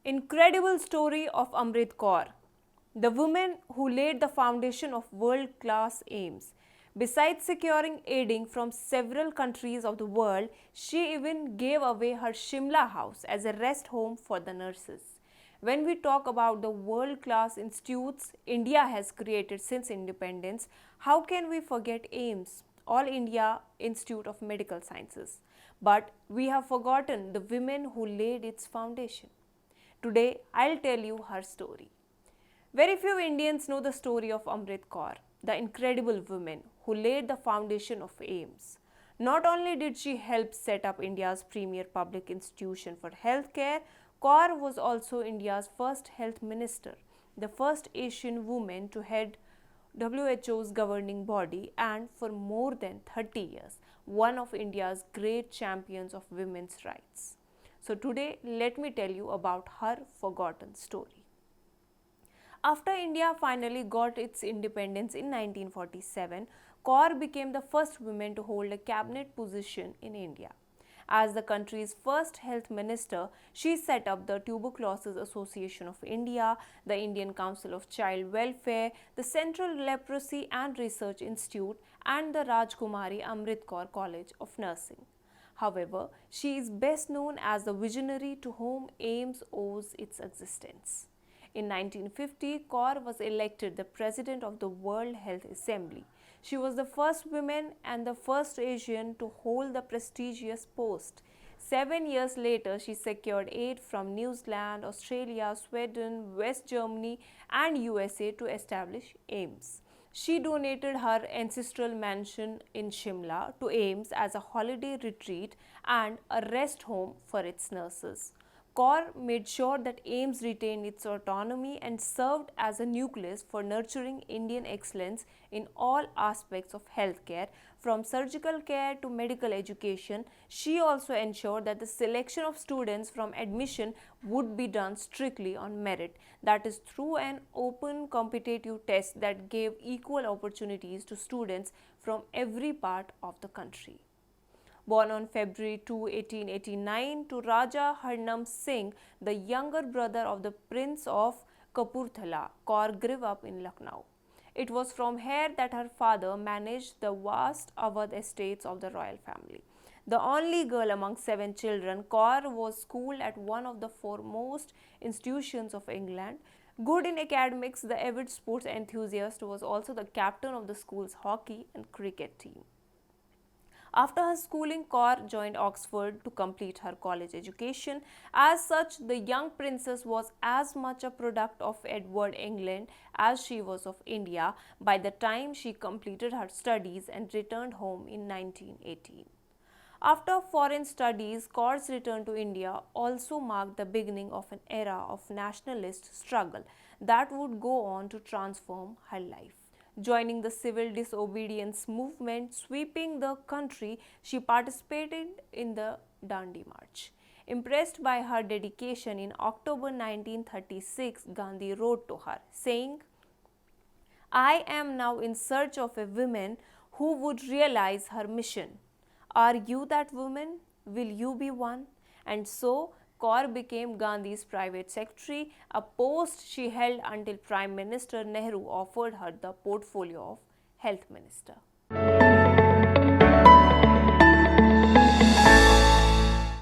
Incredible story of Amrit Kaur, the woman who laid the foundation of world-class AIIMS. Besides securing aiding from several countries of the world, she even gave away her Shimla house as a rest home for the nurses. When we talk about the world-class institutes India has created since independence, how can we forget AIIMS, All India Institute of Medical Sciences? But we have forgotten the women who laid its foundation. Today, I'll tell you her story. Very few Indians know the story of Amrit Kaur, the incredible woman who laid the foundation of AIIMS. Not only did she help set up India's premier public institution for healthcare, Kaur was also India's first health minister, the first Asian woman to head WHO's governing body, and for more than 30 years, one of India's great champions of women's rights. So today, let me tell you about her forgotten story. After India finally got its independence in 1947, Kaur became the first woman to hold a cabinet position in India. As the country's first health minister, she set up the Tuberculosis Association of India, the Indian Council of Child Welfare, the Central Leprosy and Research Institute, and the Rajkumari Amrit Kaur College of Nursing. However, she is best known as the visionary to whom AIIMS owes its existence. In 1950, Kaur was elected the president of the World Health Assembly. She was the first woman and the first Asian to hold the prestigious post. 7 years later, she secured aid from New Zealand, Australia, Sweden, West Germany, and USA to establish AIIMS. She donated her ancestral mansion in Shimla to AIIMS as a holiday retreat and a rest home for its nurses. Kaur made sure that AIIMS retained its autonomy and served as a nucleus for nurturing Indian excellence in all aspects of healthcare, from surgical care to medical education. She also ensured that the selection of students from admission would be done strictly on merit, that is, through an open competitive test that gave equal opportunities to students from every part of the country. Born on February 2, 1889 to Raja Harnam Singh, the younger brother of the Prince of Kapurthala, Kaur grew up in Lucknow. It was from here that her father managed the vast Awadh estates of the royal family. The only girl among 7 children, Kaur was schooled at one of the foremost institutions of England. Good in academics, the avid sports enthusiast was also the captain of the school's hockey and cricket team. After her schooling, Kaur joined Oxford to complete her college education. As such, the young princess was as much a product of Edward England as she was of India by the time she completed her studies and returned home in 1918. After foreign studies, Kaur's return to India also marked the beginning of an era of nationalist struggle that would go on to transform her life. Joining the civil disobedience movement sweeping the country, she participated in the Dandi March. Impressed by her dedication, in October 1936, Gandhi wrote to her, saying, "I am now in search of a woman who would realize her mission. Are you that woman? Will you be one?" And so, Kaur became Gandhi's private secretary, a post she held until Prime Minister Nehru offered her the portfolio of Health Minister.